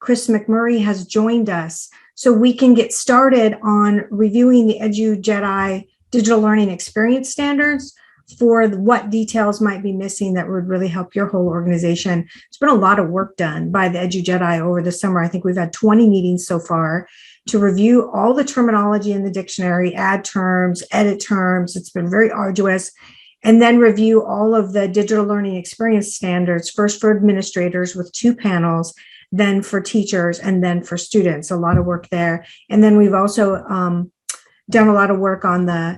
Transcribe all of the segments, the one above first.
Chris McMurray has joined us, so we can get started on reviewing the EduJedi digital learning experience standards for what details might be missing that would really help your whole organization. There's been a lot of work done by the EduJedi over the summer. I think we've had 20 meetings so far to review all the terminology in the dictionary, add terms, edit terms. It's been very arduous. And then review all of the digital learning experience standards, first for administrators with 2 panels, then for teachers, and then for students. A lot of work there. And then we've also done a lot of work on the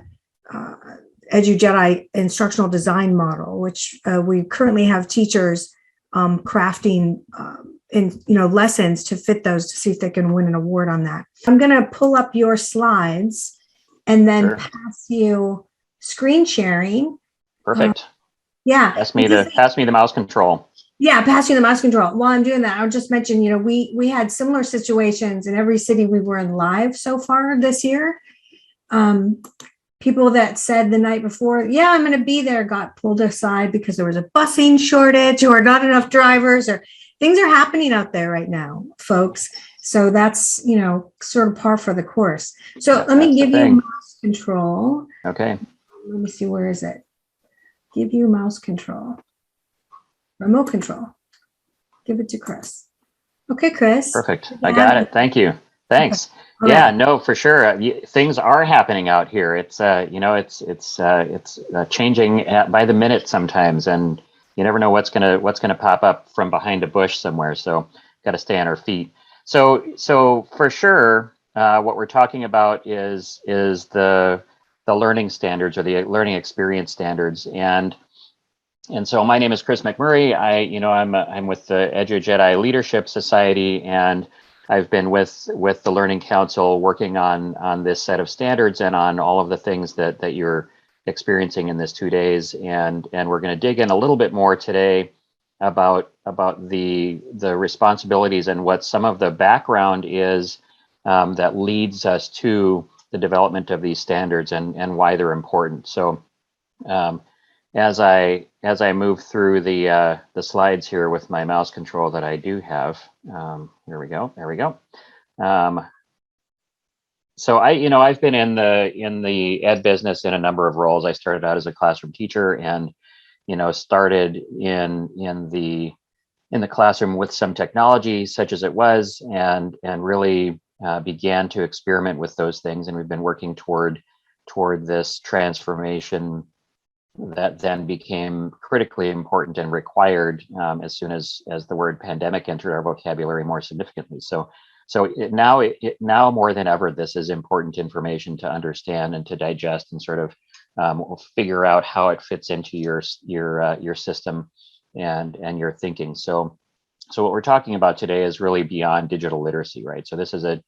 EduJedi instructional design model, which we currently have teachers crafting lessons to fit those to see if they can win an award on that. I'm going to pull up your slides and then pass you screen sharing. Perfect. Yeah. Pass me the mouse control. Yeah, pass you the mouse control. While I'm doing that, I'll just mention, we had similar situations in every city we were in live so far this year. People that said the night before, yeah, I'm going to be there, got pulled aside because there was a busing shortage or not enough drivers, or things are happening out there right now, folks. So that's, sort of par for the course. So let me give you mouse control. Okay. Let me see, where is it? Give you mouse control. Remote control. Give it to Chris. Okay, Chris. Perfect. I got it. Thank you. Thanks. Okay. Yeah, no, for sure. Things are happening out here. It's it's changing by the minute sometimes, and you never know what's gonna pop up from behind a bush somewhere. So got to stay on our feet. So for sure, what we're talking about is the learning standards, or the learning experience standards, and so my name is Chris McMurray. I'm with the EduJedi Leadership Society, and I've been with the Learning Counsel working on this set of standards and on all of the things that you're experiencing in this 2 days. And we're going to dig in a little bit more today about the responsibilities and what some of the background is that leads us to the development of these standards and why they're important. So as I move through the slides here with my mouse control that I do have, there we go. So I've been in the ed business in a number of roles. I started out as a classroom teacher, and started in the classroom with some technology, such as it was, and really began to experiment with those things. And we've been working toward this transformation that then became critically important and required as soon as the word pandemic entered our vocabulary more significantly. So now more than ever, this is important information to understand and to digest and sort of figure out how it fits into your system and your thinking. So what we're talking about today is really beyond digital literacy, right? So this is a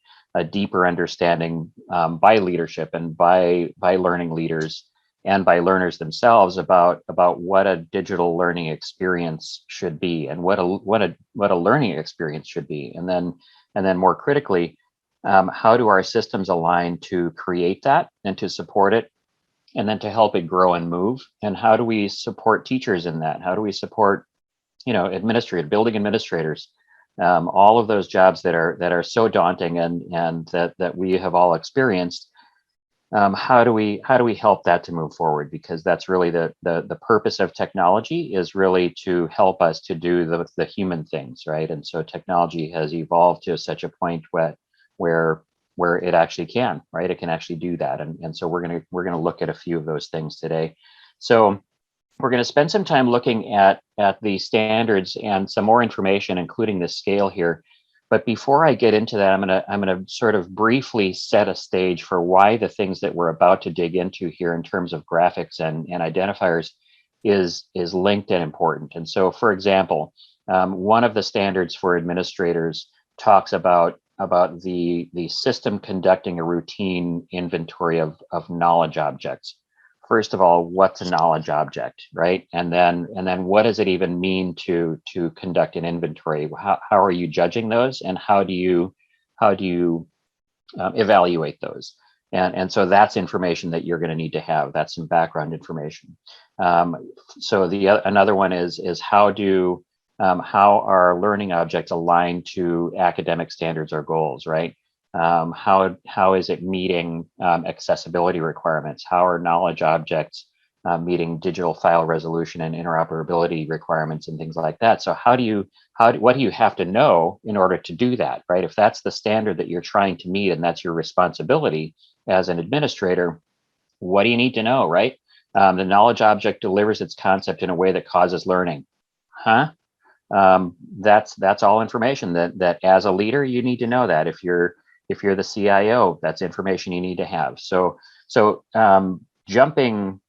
deeper understanding by leadership and by learning leaders and by learners themselves about what a digital learning experience should be, and what a learning experience should be, and then more critically, how do our systems align to create that and to support it, and then to help it grow and move, and how do we support teachers in that? How do we support building administrators, all of those jobs that are so daunting and that we have all experienced. How do we help that to move forward? Because that's really the purpose of technology, is really to help us to do the human things, right? And so technology has evolved to such a point where it actually can, right? It can actually do that, and so we're gonna look at a few of those things today. So we're going to spend some time looking at the standards and some more information, including the scale here. But before I get into that, I'm gonna sort of briefly set a stage for why the things that we're about to dig into here in terms of graphics and identifiers is linked and important. And so, for example, one of the standards for administrators talks about the system conducting a routine inventory of knowledge objects. First of all, what's a knowledge object, right? And then what does it even mean to conduct an inventory? How are you judging those, and how do you evaluate those? And so that's information that you're going to need to have. That's some background information. So another one is how do How are learning objects aligned to academic standards or goals, right? How is it meeting accessibility requirements? How are knowledge objects meeting digital file resolution and interoperability requirements and things like that? So what do you have to know in order to do that, right? If that's the standard that you're trying to meet and that's your responsibility as an administrator, what do you need to know, right? The knowledge object delivers its concept in a way that causes learning. Huh? That's all information that as a leader you need to know that. If you're the CIO, that's information you need to have. So jumping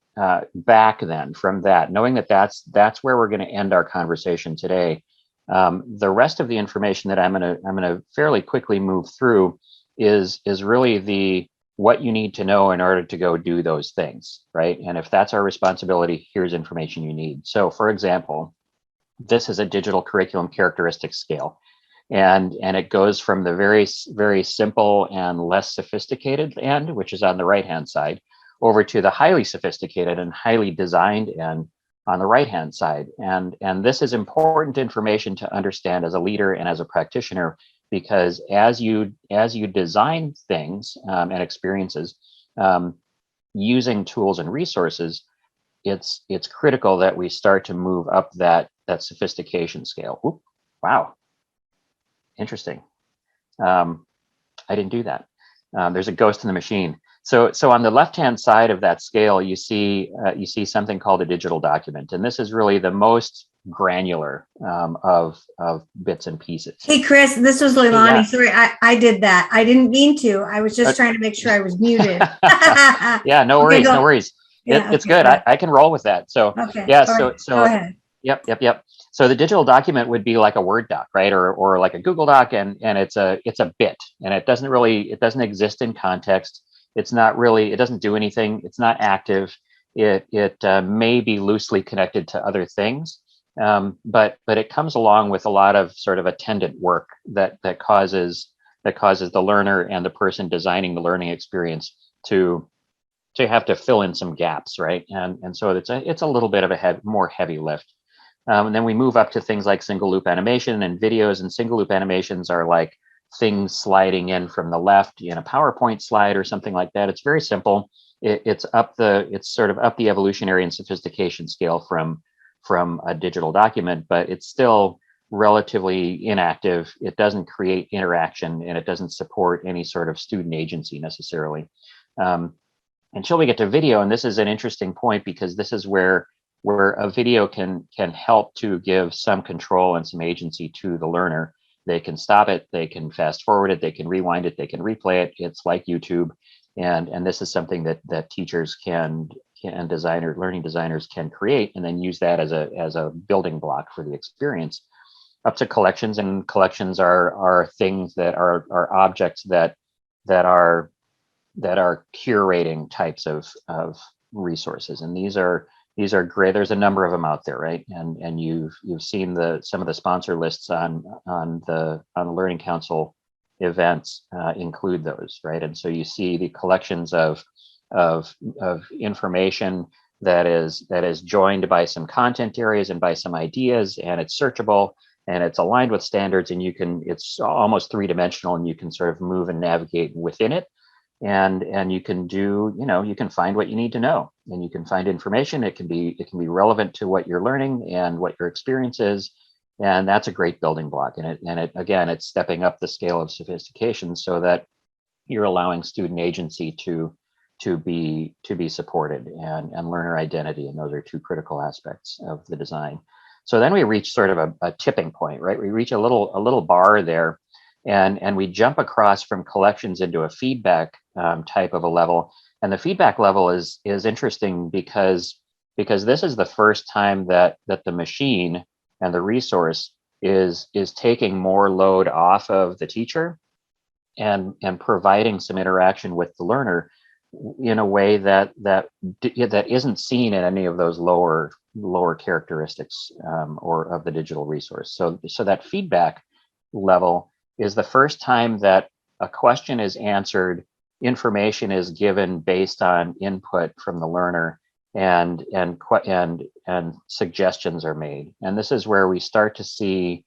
back then from that, knowing that that's where we're going to end our conversation today. The rest of the information that I'm gonna fairly quickly move through is really what you need to know in order to go do those things, right? And if that's our responsibility, here's information you need. So, for example, this is a digital curriculum characteristics scale. And it goes from the very simple and less sophisticated end, which is on the right-hand side, over to the highly sophisticated and highly designed end on the right-hand side. And this is important information to understand as a leader and as a practitioner, because as you design things and experiences using tools and resources, it's critical that we start to move up that sophistication scale. Oop, wow, interesting. I didn't do that. There's a ghost in the machine. So on the left-hand side of that scale, you see something called a digital document, and this is really the most granular of bits and pieces. Hey, Chris, this was Leilani. Yeah. Sorry, I did that. I didn't mean to. I was just trying to make sure I was muted. Yeah, no worries, no worries. Yeah, it's good. I can roll with that. So okay. yeah, so go ahead. Yep. So the digital document would be like a Word doc, right, or like a Google Doc, and it's a bit, and it doesn't exist in context. It doesn't do anything. It's not active. It may be loosely connected to other things, but it comes along with a lot of sort of attendant work that causes the learner and the person designing the learning experience to have to fill in some gaps, right? And so it's a little bit of a more heavy lift. And then we move up to things like single loop animation and videos, and single loop animations are like things sliding in from the left in a PowerPoint slide or something like that. It's very simple. It's sort of up the evolutionary and sophistication scale from a digital document, but it's still relatively inactive. It doesn't create interaction, and it doesn't support any sort of student agency necessarily. Until we get to video, and this is an interesting point, because this is where a video can help to give some control and some agency to the learner. They can stop it, they can fast forward it, they can rewind it, they can replay it. It's like YouTube, and this is something that teachers and learning designers can create, and then use that as a building block for the experience. Up to collections, and collections are things that are objects that are curating types of resources, and these are great. There's a number of them out there, right? And you've seen some of the sponsor lists on the Learning Counsel events include those, right? And so you see the collections of information that is joined by some content areas and by some ideas, and it's searchable and it's aligned with standards, and it's almost three-dimensional, and you can sort of move and navigate within it. And you can you can find what you need to know, and you can find information. It can be relevant to what you're learning and what your experience is, and that's a great building block. And it again, it's stepping up the scale of sophistication so that you're allowing student agency to be supported, and learner identity, and those are two critical aspects of the design. So then we reach sort of a tipping point, right? We reach a little bar there. And we jump across from collections into a feedback type of a level. And the feedback level is interesting because this is the first time that the machine and the resource is taking more load off of the teacher and providing some interaction with the learner in a way that isn't seen in any of those lower characteristics or of the digital resource. So that feedback level is the first time that a question is answered, information is given based on input from the learner, and suggestions are made. And this is where we start to see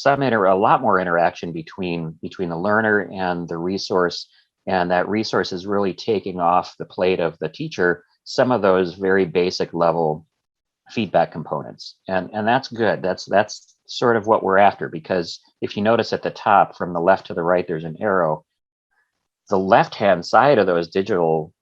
a lot more interaction between the learner and the resource, and that resource is really taking off the plate of the teacher some of those very basic level feedback components. And that's good. That's sort of what we're after, because if you notice at the top from the left to the right, there's an arrow. The left-hand side of those digital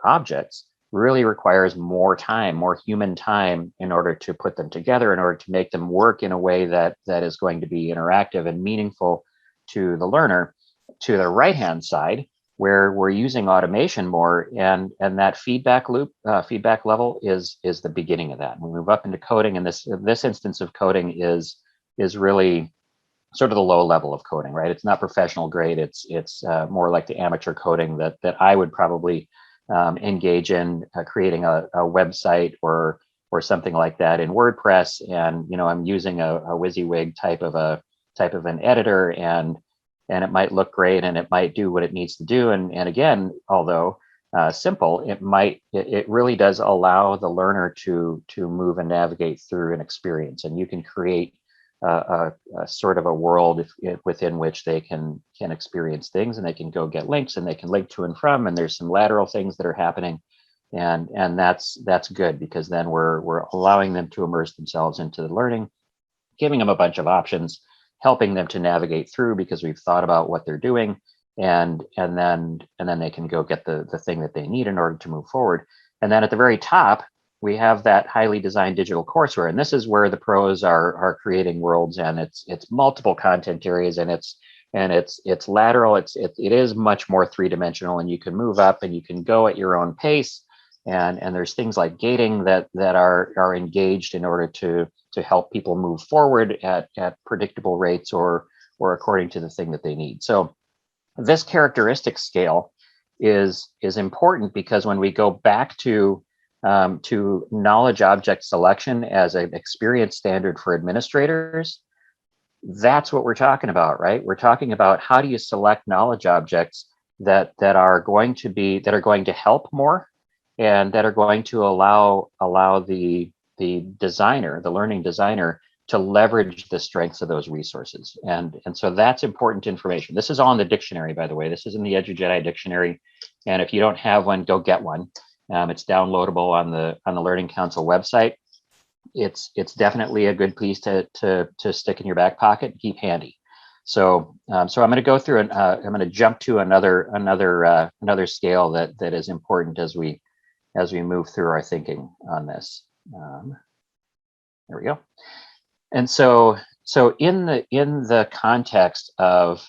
objects really requires more time, more human time, in order to put them together, in order to make them work in a way that is going to be interactive and meaningful to the learner. To the right-hand side, where we're using automation more, and that feedback loop, feedback level is the beginning of that. We move up into coding, and this instance of coding is really sort of the low level of coding, right? It's not professional grade. It's more like the amateur coding that I would probably engage in, creating a website or something like that in WordPress. And I'm using a WYSIWYG type of an editor, and it might look great and it might do what it needs to do. And again, although simple, it really does allow the learner to move and navigate through an experience. And you can create a sort of a world within which they can experience things, and they can go get links, and they can link to and from, and there's some lateral things that are happening, and that's good, because then we're allowing them to immerse themselves into the learning, giving them a bunch of options, helping them to navigate through, because we've thought about what they're doing, and then they can go get the thing that they need in order to move forward. And then at the very top, we have that highly designed digital courseware, and this is where the pros are creating worlds, and it's multiple content areas, and it's lateral. It is much more three-dimensional, and you can move up and you can go at your own pace, and there's things like gating that are engaged in order to help people move forward at predictable rates or according to the thing that they need. So this characteristic scale is important, because when we go back to knowledge object selection as an experience standard for administrators, that's what we're talking about, right? We're talking about how do you select knowledge objects that are going to help more, and that are going to allow the designer, the learning designer, to leverage the strengths of those resources. And so that's important information. This is all in the dictionary, by the way. This is in the EduJedi dictionary. And if you don't have one, go get one. It's downloadable on the Learning Counsel website. It's definitely a good piece to stick in your back pocket and keep handy. So I'm going to go through, and I'm going to jump to another scale that is important as we move through our thinking on this. There we go. And so in the context of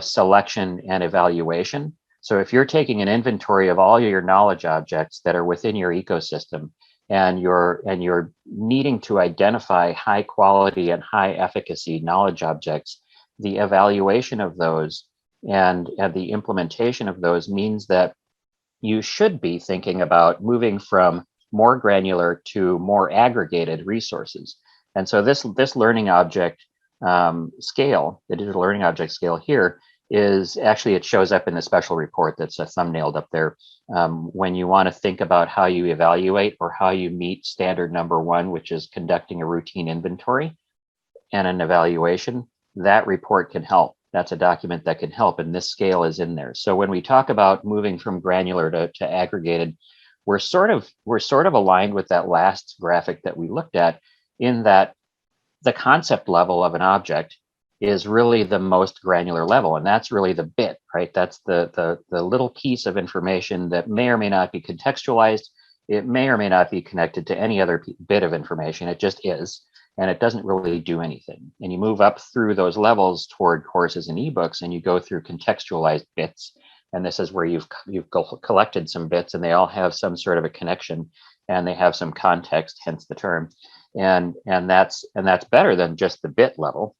selection and evaluation, so if you're taking an inventory of all your knowledge objects that are within your ecosystem, and you're needing to identify high quality and high efficacy knowledge objects, the evaluation of those and the implementation of those means that you should be thinking about moving from more granular to more aggregated resources. And so this learning object scale, the digital learning object scale here, is actually, it shows up in the special report that's thumbnailed up there. When you want to think about how you evaluate or how you meet standard number one, which is conducting a routine inventory and an evaluation, that report can help. That's a document that can help, and this scale is in there. So when we talk about moving from granular to aggregated, we're sort of aligned with that last graphic that we looked at, in that the concept level of an object is really the most granular level, and that's really the bit, right? That's the little piece of information that may or may not be contextualized. It may or may not be connected to any other bit of information. It just is, and it doesn't really do anything. And you move up through those levels toward courses and ebooks, and you go through contextualized bits. And this is where you've collected some bits, and they all have some sort of a connection, and they have some context, hence the term. And that's better than just the bit level,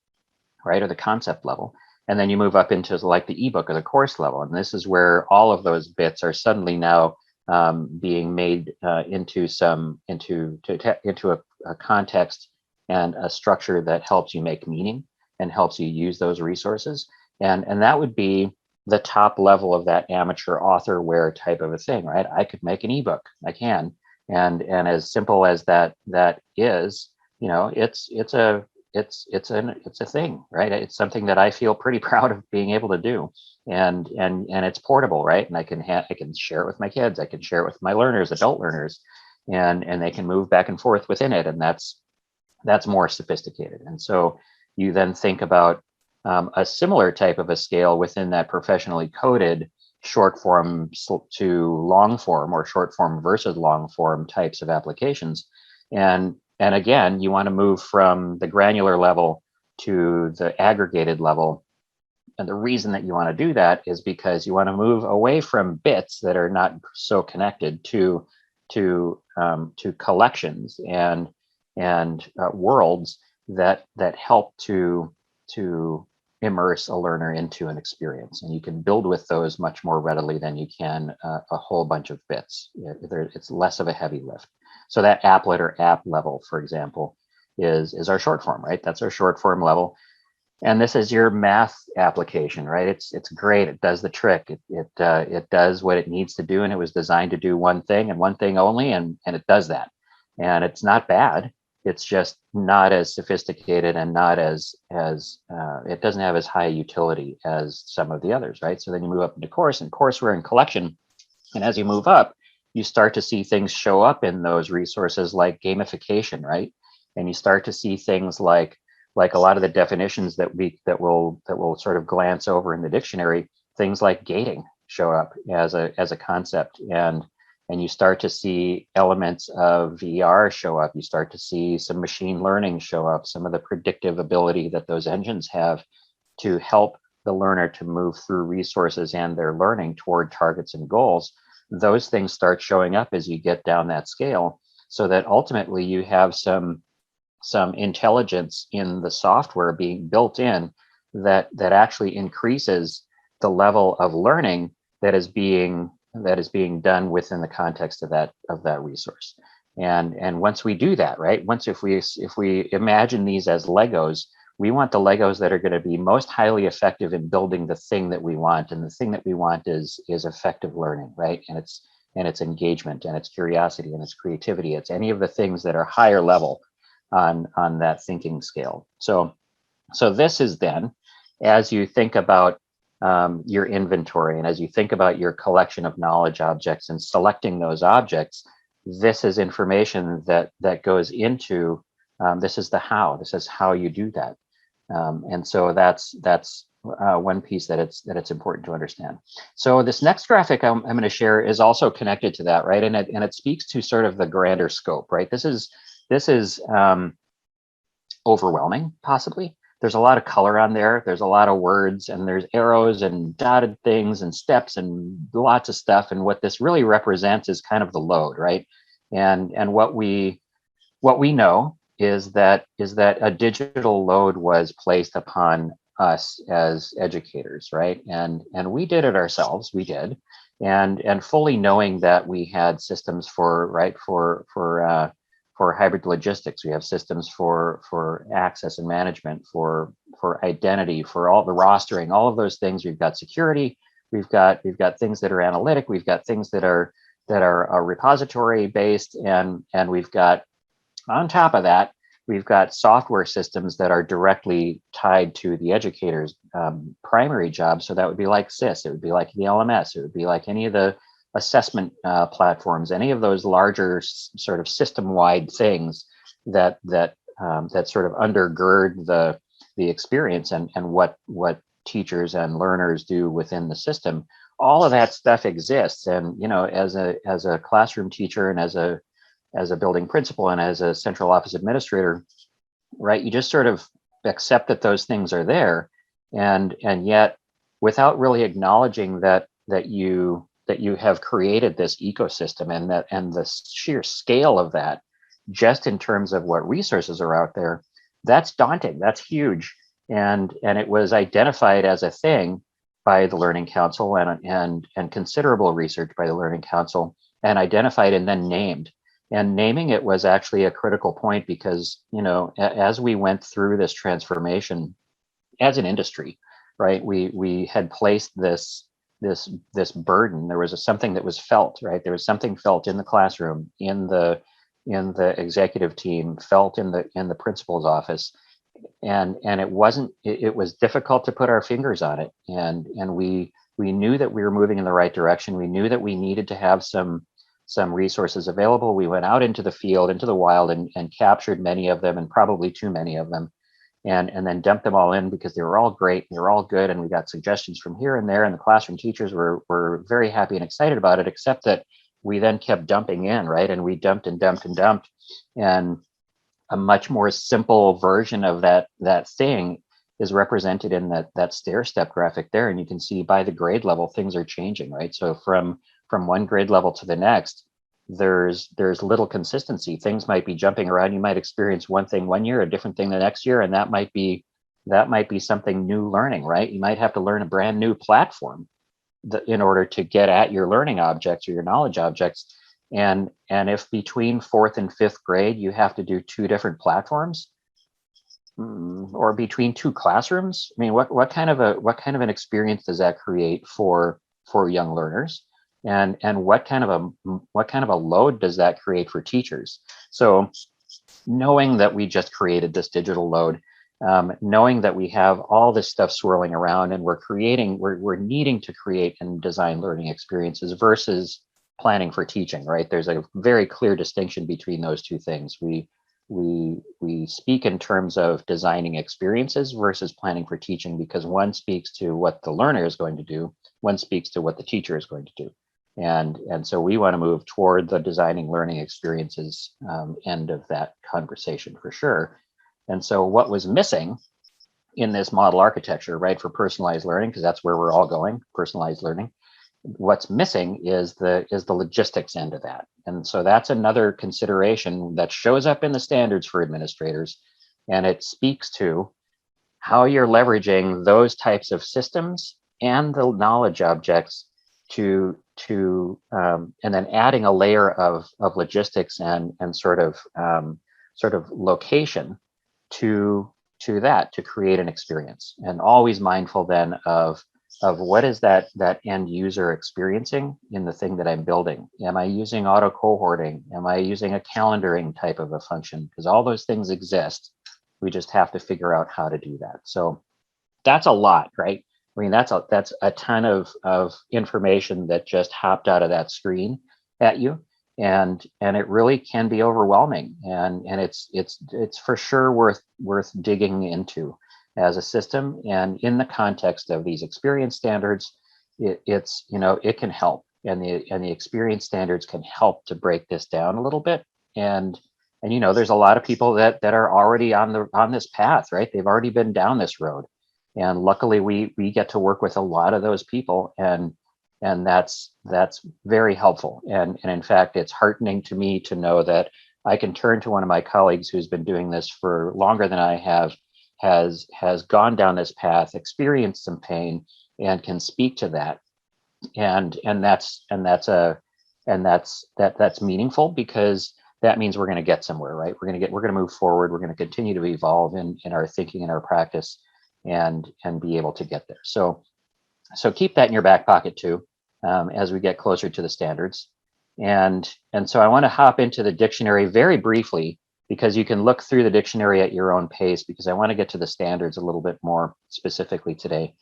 right, or the concept level. And then you move up into like the ebook or the course level, and this is where all of those bits are suddenly now being made into a context and a structure that helps you make meaning and helps you use those resources. And that would be the top level of that amateur authorware type of a thing, right? I could make an ebook, I can, And as simple as that is, it's a thing, right? It's something that I feel pretty proud of being able to do, and it's portable, right? And I can share it with my kids, I can share it with my learners, adult learners, and they can move back and forth within it, and that's more sophisticated. And so you then think about a similar type of a scale within that professionally coded short form to long form, or short form versus long form types of applications. And again, you want to move from the granular level to the aggregated level. And the reason that you want to do that is because you want to move away from bits that are not so connected to collections and worlds that help to immerse a learner into an experience. And you can build with those much more readily than you can a whole bunch of bits. It's less of a heavy lift. So that applet or app level, for example, is our short form, right? That's our short form level. And this is your math application, right? It's great. It does the trick. It does what it needs to do, and it was designed to do one thing and one thing only, and it does that. And it's not bad. It's just not as sophisticated and not as it doesn't have as high utility as some of the others, right? So then you move up into course and courseware and collection, and as you move up, you start to see things show up in those resources like gamification, right? And you start to see things like a lot of the definitions that we'll sort of glance over in the dictionary, things like gating show up as a concept, and you start to see elements of VR show up. You start to see some machine learning show up, some of the predictive ability that those engines have to help the learner to move through resources and their learning toward targets and goals. Those things start showing up as you get down that scale, so that ultimately you have some intelligence in the software being built in that actually increases the level of learning that is being done within the context of that resource. And once we do that, right, if we imagine these as Legos, we want the Legos that are going to be most highly effective in building the thing that we want. And the thing that we want is effective learning, right? And it's engagement, and it's curiosity, and it's creativity. It's any of the things that are higher level on that thinking scale. So this is then, as you think about your inventory, and as you think about your collection of knowledge objects and selecting those objects, this is information that goes into this is how you do that. And so that's one piece that it's important to understand. So this next graphic I'm going to share is also connected to that, right? And it speaks to sort of the grander scope, right? This is overwhelming, possibly. There's a lot of color on there. There's a lot of words, and there's arrows and dotted things and steps and lots of stuff. And what this really represents is kind of the load, right? And what we know is that a digital load was placed upon us as educators, right? And we did it ourselves. We did, and fully knowing that we had systems for hybrid logistics. We have systems for access and management, for identity, for all the rostering, all of those things. We've got security. We've got things that are analytic. We've got things that are repository based, and we've got, on top of that, we've got software systems that are directly tied to the educator's primary job. So that would be like SIS, it would be like the LMS, it would be like any of the assessment platforms, any of those larger sort of system-wide things that sort of undergird the experience and what teachers and learners do within the system. All of that stuff exists, and as a classroom teacher and as a building principal and as a central office administrator, right, you just sort of accept that those things are there, and yet without really acknowledging that you have created this ecosystem, and the sheer scale of that, just in terms of what resources are out there, that's daunting. That's huge, and it was identified as a thing by the Learning Counsel and considerable research by the Learning Counsel, and identified and then named. And naming it was actually a critical point, because as we went through this transformation as an industry, right, we had placed this this burden. There was something that was felt, right? There was something felt in the classroom, in the executive team, felt in the principal's office, and it was difficult to put our fingers on it, and we knew that we were moving in the right direction. We knew that we needed to have some resources available. We went out into the field, into the wild, and captured many of them, and probably too many of them, and then dumped them all in because they were all great, they were all good, and we got suggestions from here and there, and the classroom teachers were very happy and excited about it, except that we then kept dumping in, right? And we dumped and dumped and dumped, and a much more simple version of that thing is represented in that stair step graphic there. And you can see by the grade level, things are changing, right? So from one grade level to the next, there's little consistency. Things might be jumping around. You might experience one thing one year, a different thing the next year, and that might be something new learning, right? You might have to learn a brand new platform in order to get at your learning objects or your knowledge objects. And if between fourth and fifth grade you have to do two different platforms, or between two classrooms, I mean, what kind of an experience does that create for young learners? And what kind of a load does that create for teachers? So knowing that we just created this digital load, knowing that we have all this stuff swirling around, and we're needing to create and design learning experiences versus planning for teaching, right? There's a very clear distinction between those two things. We speak in terms of designing experiences versus planning for teaching, because one speaks to what the learner is going to do, one speaks to what the teacher is going to do. And so we want to move toward the designing learning experiences end of that conversation for sure. And so what was missing in this model architecture, right, for personalized learning, because that's where we're all going, personalized learning, what's missing is the logistics end of that. And so that's another consideration that shows up in the standards for administrators, and it speaks to how you're leveraging those types of systems and the knowledge objects to and then adding a layer of logistics and sort of location to that, to create an experience, and always mindful then of what is that end user experiencing in the thing that I'm building. Am I using auto cohorting? Am I using a calendaring type of a function? Because all those things exist. We just have to figure out how to do that. So that's a lot, right? I mean, that's a ton of information that just hopped out of that screen at you. And it really can be overwhelming. And it's for sure worth digging into as a system, and in the context of these experience standards, it can help, and the experience standards can help to break this down a little bit. And there's a lot of people that are already on this path, right? They've already been down this road, and luckily we get to work with a lot of those people, and that's very helpful. And in fact, it's heartening to me to know that I can turn to one of my colleagues who's been doing this for longer than I have, has gone down this path, experienced some pain, and can speak to that. And that's meaningful, because that means we're going to get somewhere, right? We're going to move forward. We're going to continue to evolve in our thinking and our practice, and be able to get there. So keep that in your back pocket too, as we get closer to the standards. And so I want to hop into the dictionary very briefly, because you can look through the dictionary at your own pace, because I want to get to the standards a little bit more specifically today.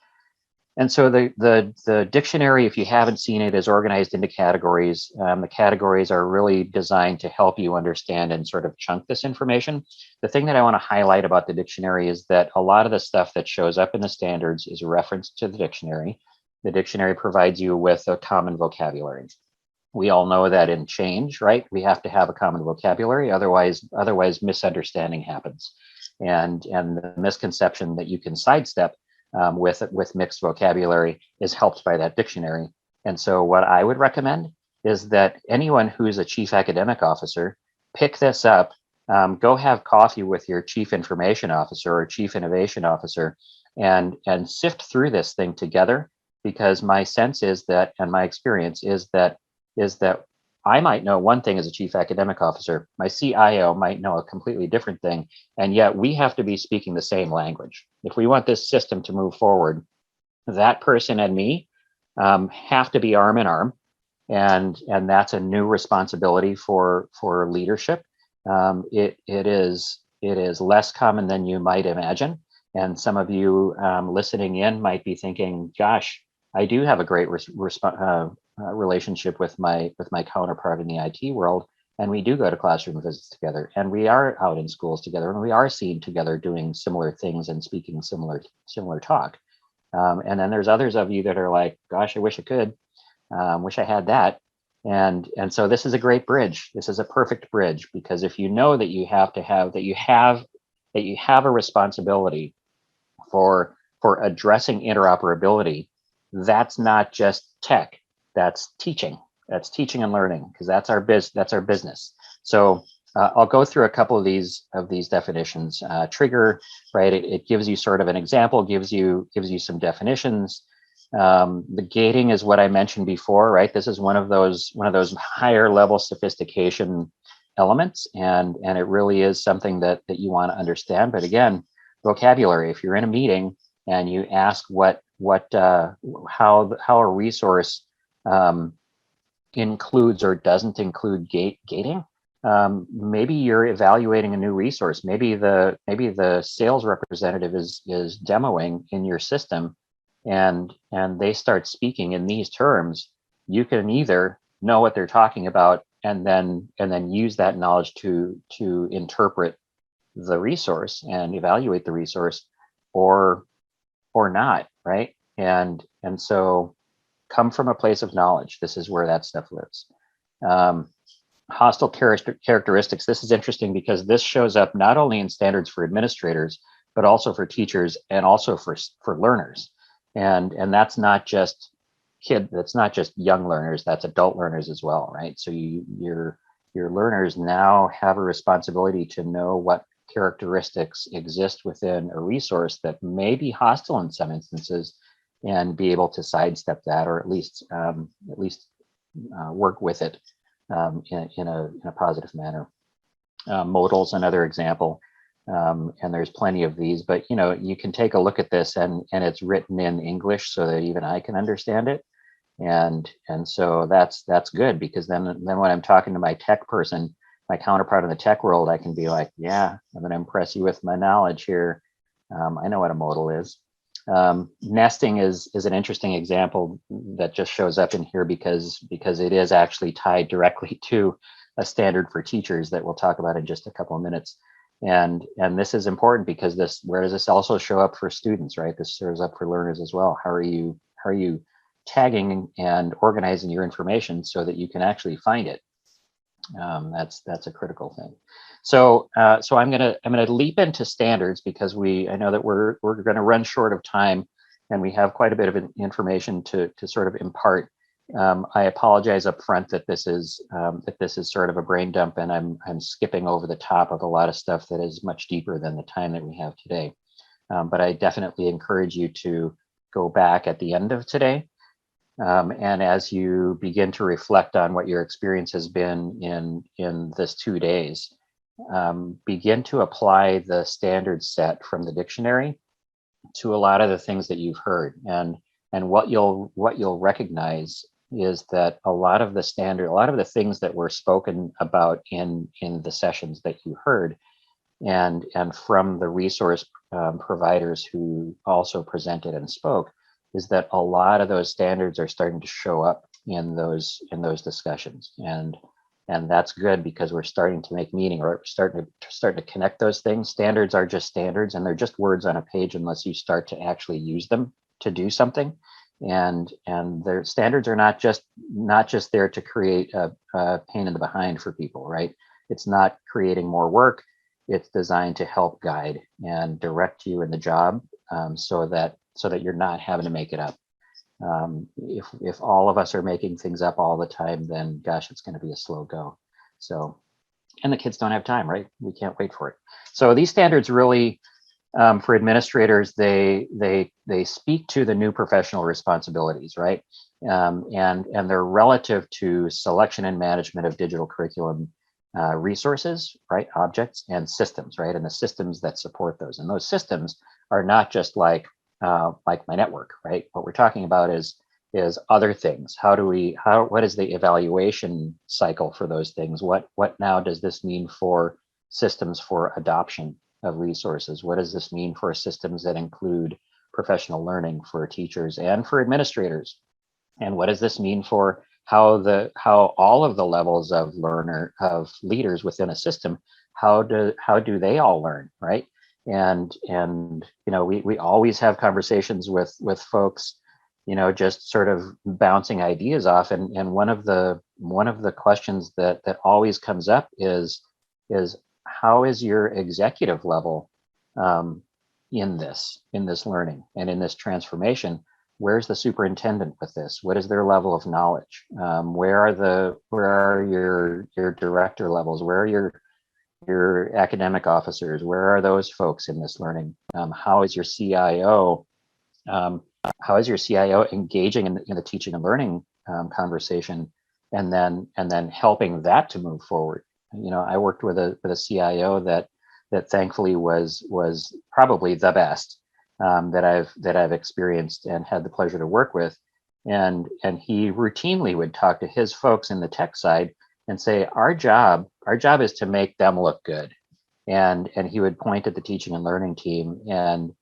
And so the dictionary, if you haven't seen it, is organized into categories. The categories are really designed to help you understand and sort of chunk this information. The thing that I want to highlight about the dictionary is that a lot of the stuff that shows up in the standards is referenced to the dictionary. The dictionary provides you with a common vocabulary. We all know that in change, right? We have to have a common vocabulary, otherwise misunderstanding happens. And the misconception that you can sidestep with mixed vocabulary is helped by that dictionary. And so what I would recommend is that anyone who's a chief academic officer, pick this up, go have coffee with your chief information officer or chief innovation officer, and sift through this thing together. Because my sense is that, and my experience is that I might know one thing as a chief academic officer, my CIO might know a completely different thing, and yet we have to be speaking the same language. If we want this system to move forward, that person and me have to be arm in arm, and that's a new responsibility for leadership. It is less common than you might imagine, and some of you listening in might be thinking, "Gosh, I do have a great relationship with my counterpart in the IT world, and we do go to classroom visits together, and we are out in schools together, and we are seen together doing similar things and speaking similar talk." And then there's others of you that are like, "Gosh, I wish I could, wish I had that." And so this is a great bridge. This is a perfect bridge, because if you know that you have a responsibility for addressing interoperability, that's not just tech, that's teaching. That's teaching and learning, because that's our business. So I'll go through a couple of these definitions. Trigger, right? It gives you sort of an example, gives you some definitions. The gating is what I mentioned before, right? This is one of those higher level sophistication elements, and it really is something that you want to understand. But again, vocabulary. If you're in a meeting and you ask how a resource includes or doesn't include gating, maybe you're evaluating a new resource. Maybe the sales representative is demoing in your system, and they start speaking in these terms. You can either know what they're talking about and then use that knowledge to interpret the resource and evaluate the resource, or not, right? And so come from a place of knowledge. This is where that stuff lives. Hostile characteristics. This is interesting because this shows up not only in standards for administrators, but also for teachers and also for learners. And that's not just that's not just young learners, that's adult learners as well, right? So your learners now have a responsibility to know what characteristics exist within a resource that may be hostile in some instances, and be able to sidestep that, or at least work with it in a positive manner. Modal's another example, and there's plenty of these, but you can take a look at this, and it's written in English so that even I can understand it, and so that's good, because then when I'm talking to my tech person, my counterpart in the tech world, I can be like, "Yeah, I'm going to impress you with my knowledge here. I know what a modal is." Nesting is an interesting example that just shows up in here because it is actually tied directly to a standard for teachers that we'll talk about in just a couple of minutes. And this is important because where does this also show up for students, right? This shows up for learners as well. How are you tagging and organizing your information so that you can actually find it? That's a critical thing. So I'm gonna leap into standards, because I know that we're going to run short of time, and we have quite a bit of information to sort of impart. I apologize up front that this is sort of a brain dump, and I'm skipping over the top of a lot of stuff that is much deeper than the time that we have today. But I definitely encourage you to go back at the end of today. And as you begin to reflect on what your experience has been in this 2 days, begin to apply the standard set from the dictionary to a lot of the things that you've heard. And what you'll recognize is that a lot of the things that were spoken about in the sessions that you heard, and from the resource providers who also presented and spoke, is that a lot of those standards are starting to show up in those discussions, and that's good, because we're starting to make meaning, or starting to connect those things. Standards are just standards, and they're just words on a page unless you start to actually use them to do something. And their standards are not just there to create a pain in the behind for people, right? It's not creating more work. It's designed to help guide and direct you in the job, so that you're not having to make it up. If all of us are making things up all the time, then gosh, it's going to be a slow go. So, and the kids don't have time, right? We can't wait for it. So these standards really, for administrators, they speak to the new professional responsibilities, right? And they're relative to selection and management of digital curriculum resources, right? Objects and systems, right? And the systems that support those. And those systems are not just like my network, right? What we're talking about is is other things. What is the evaluation cycle for those things? What now does this mean for systems for adoption of resources? What does this mean for systems that include professional learning for teachers and for administrators? And what does this mean for how all of the levels of leaders within a system, how do they all learn, right? And we always have conversations with folks, just sort of bouncing ideas off. And one of the questions that always comes up is how is your executive level in this learning and in this transformation? Where's the superintendent with this? What is their level of knowledge? Where are your director levels? Where are your academic officers? Where are those folks in this learning? How is your CIO? How is your CIO engaging in the teaching and learning conversation, and then helping that to move forward? I worked with a CIO that thankfully was probably the best that I've experienced and had the pleasure to work with, and he routinely would talk to his folks in the tech side and say, our job is to make them look good, and he would point at the teaching and learning team, and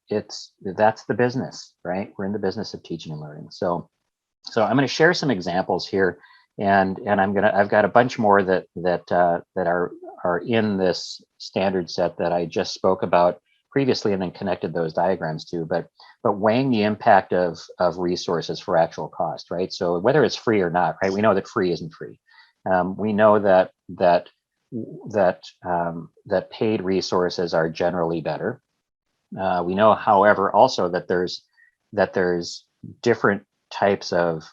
that's the business, right? We're in the business of teaching and learning. So I'm going to share some examples here, and I've got a bunch more that are in this standard set that I just spoke about previously and then connected those diagrams to, but weighing the impact of resources for actual cost, right? So whether it's free or not, right? We know that free isn't free. We know that paid resources are generally better. We know, however, also that there's different types of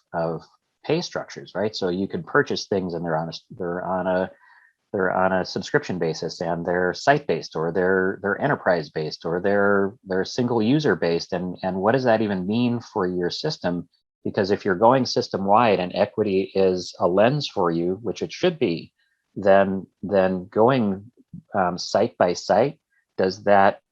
pay structures, right? So you can purchase things and they're on a subscription basis, and they're site-based, or they're enterprise-based, or they're single user based. And what does that even mean for your system? Because if you're going system-wide and equity is a lens for you, which it should be, then going site by site, does that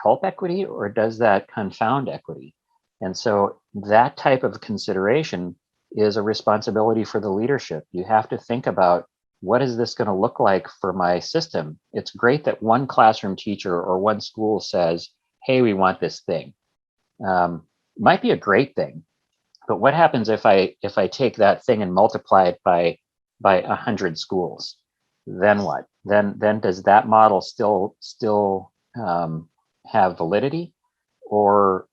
help equity, or does that confound equity? And so that type of consideration is a responsibility for the leadership. You have to think about, what is this going to look like for my system? It's great that one classroom teacher or one school says, hey, we want this thing. Might be a great thing, but what happens if I take that thing and multiply it by 100 schools? Then what? Then does that model still have validity, or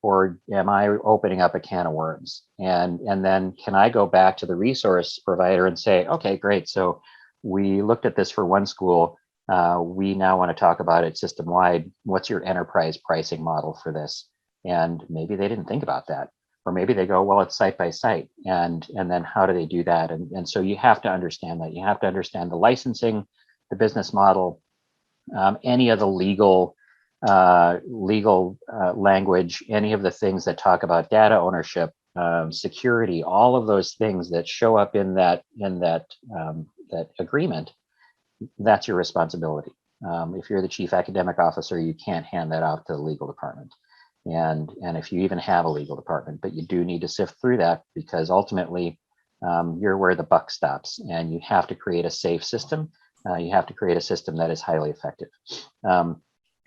am I opening up a can of worms? And then can I go back to the resource provider and say, okay, great, so we looked at this for one school. We now want to talk about it system-wide. What's your enterprise pricing model for this? And maybe they didn't think about that. Or maybe they go, well, it's site by site. And then how do they do that? And so you have to understand that. You have to understand the licensing, the business model, any of the legal language, any of the things that talk about data ownership, security, all of those things that show up in that agreement. That's your responsibility. If you're the chief academic officer, you can't hand that off to the legal department. And if you even have a legal department, but you do need to sift through that, because ultimately you're where the buck stops, and you have to create a safe system. You have to create a system that is highly effective.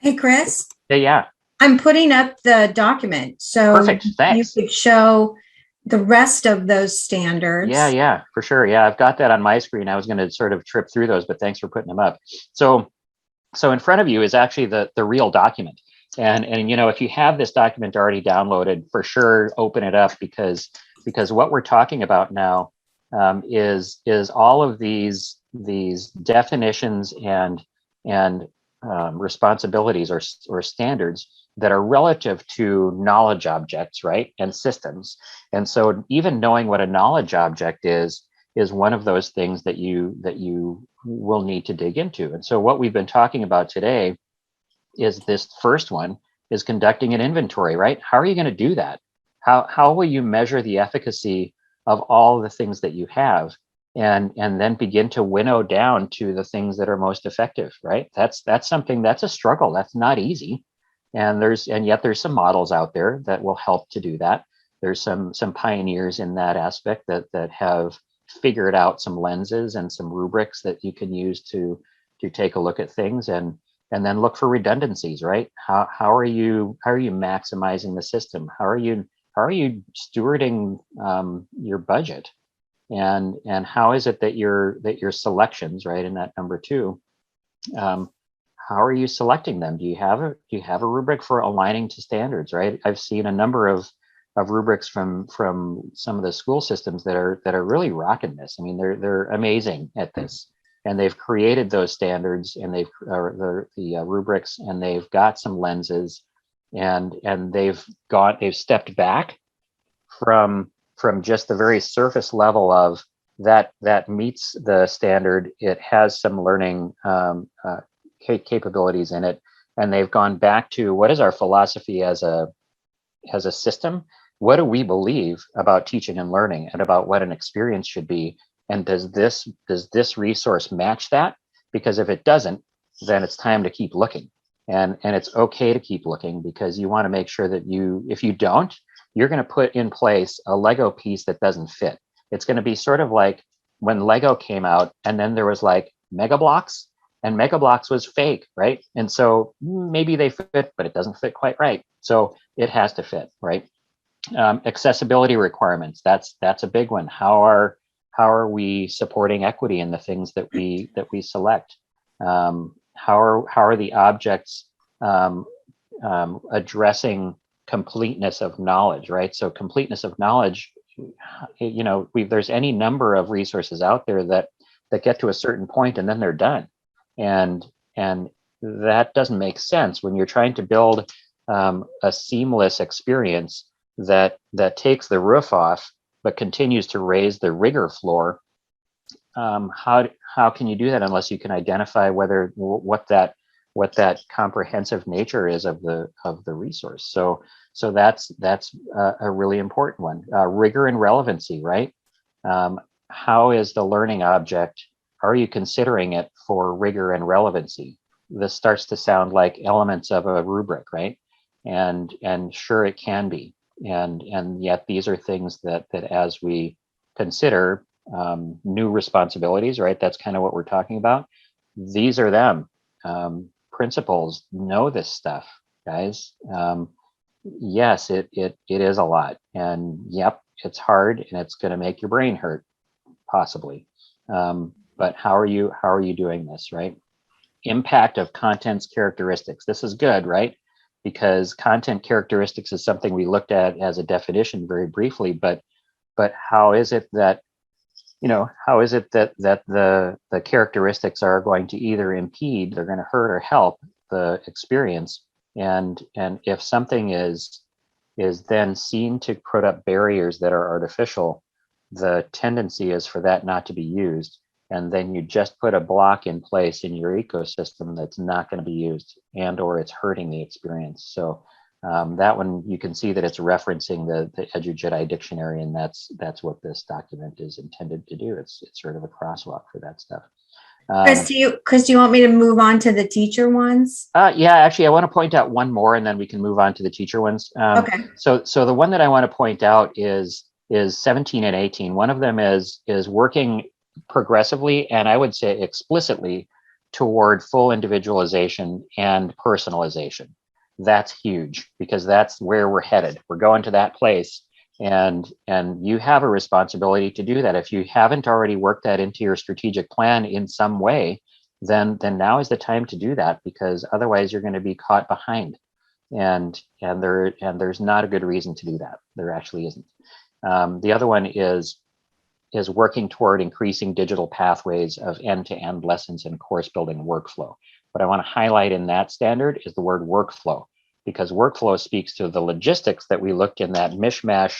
Hey, Chris. Yeah. I'm putting up the document, so perfect. Thanks. You could show the rest of those standards. Yeah, for sure. Yeah, I've got that on my screen. I was going to sort of trip through those, but thanks for putting them up. So in front of you is actually the real document. And if you have this document already downloaded, for sure, open it up, because what we're talking about now is all of these definitions and responsibilities or standards that are relative to knowledge objects, right, and systems. And so even knowing what a knowledge object is one of those things that you will need to dig into. And so what we've been talking about today is this first one, is conducting an inventory, right? How are you going to do that? How will you measure the efficacy of all the things that you have, and then begin to winnow down to the things that are most effective, right? That's something that's a struggle. That's not easy. And yet there's some models out there that will help to do that. there's some pioneers in that aspect that have figured out some lenses and some rubrics that you can use to take a look at things, and then look for redundancies, right? How are you maximizing the system? How are you stewarding your budget? And how is it that your selections, right, in that number 2, how are you selecting them? Do you have a rubric for aligning to standards, right? I've seen a number of rubrics from some of the school systems that are really rocking this. I mean, they're amazing at this, and they've created those standards, and they've the rubrics, and they've got some lenses, and they've stepped back from just the very surface level of that meets the standard. It has some learning capabilities in it, and they've gone back to what is our philosophy as a system. What do we believe about teaching and learning, and about what an experience should be? And does this resource match that? Because if it doesn't, then it's time to keep looking. And it's okay to keep looking, because you want to make sure that if you don't, you're going to put in place a Lego piece that doesn't fit. It's going to be sort of like when Lego came out, and then there was like Mega Bloks, and Mega Bloks was fake, right? And so maybe they fit, but it doesn't fit quite right. So it has to fit, right? Accessibility requirements, that's a big one. How are we supporting equity in the things that we select? How are the objects addressing completeness of knowledge, right? So completeness of knowledge, there's any number of resources out there that get to a certain point and then they're done, and that doesn't make sense when you're trying to build a seamless experience that takes the roof off but continues to raise the rigor floor. How can you do that unless you can identify what that comprehensive nature is of the resource? So that's a really important one. Rigor and relevancy, right? How is the learning object? Are you considering it for rigor and relevancy? This starts to sound like elements of a rubric, right? And sure, it can be. And yet these are things that as we consider new responsibilities, right? That's kind of what we're talking about. These are them. Principals know this stuff, guys. Yes, it is a lot, and yep, it's hard, and it's going to make your brain hurt, possibly. But how are you doing this, right? Impact of content's characteristics. This is good, right? Because content characteristics is something we looked at as a definition very briefly, but how is it that the characteristics are going to either impede, they're going to hurt or help the experience? And if something is then seen to put up barriers that are artificial, the tendency is for that not to be used. And then you just put a block in place in your ecosystem that's not going to be used, or it's hurting the experience. So that one, you can see that it's referencing the EduJedi dictionary, and that's what this document is intended to do. It's sort of a crosswalk for that stuff. Chris, do you want me to move on to the teacher ones? Yeah, actually, I want to point out one more, and then we can move on to the teacher ones. Okay. So the one that I want to point out is 17 and 18. One of them is working progressively, and I would say explicitly, toward full individualization and personalization. That's huge, because that's where we're headed. We're going to that place, and you have a responsibility to do that. If you haven't already worked that into your strategic plan in some way, then now is the time to do that, because otherwise you're going to be caught behind, and there's not a good reason to do that. There actually isn't. The other one is working toward increasing digital pathways of end-to-end lessons and course building workflow. What I want to highlight in that standard is the word workflow, because workflow speaks to the logistics that we looked in that mishmash